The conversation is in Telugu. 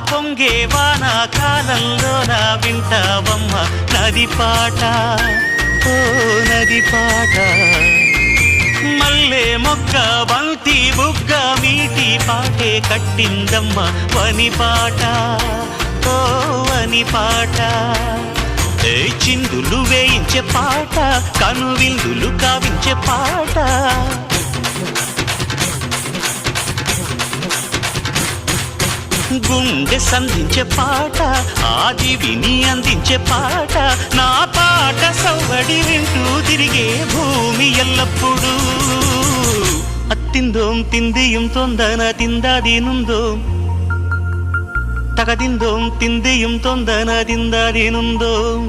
పొంగే వాన కాలంలోన వింటావమ్మ నది పాట ఓ నది పాట మల్లె మొగ్గ బంతి బుగ్గ మీటి పాటే కట్టిందమ్మ వని పాట ఓ వని పాట చిందులు వేయించే పాట కనువిందులు కావించే పాట గుండె సంధించే పాట ఆది విని అందించే పాట నా పాట సౌవడి వింటూ తిరిగే భూమి ఎల్లప్పుడూ అత్తిందోం తిందియం తొందన తిందాదీనుందోం తగదిందోం తిందియం తొందన తిందాదీనుందోం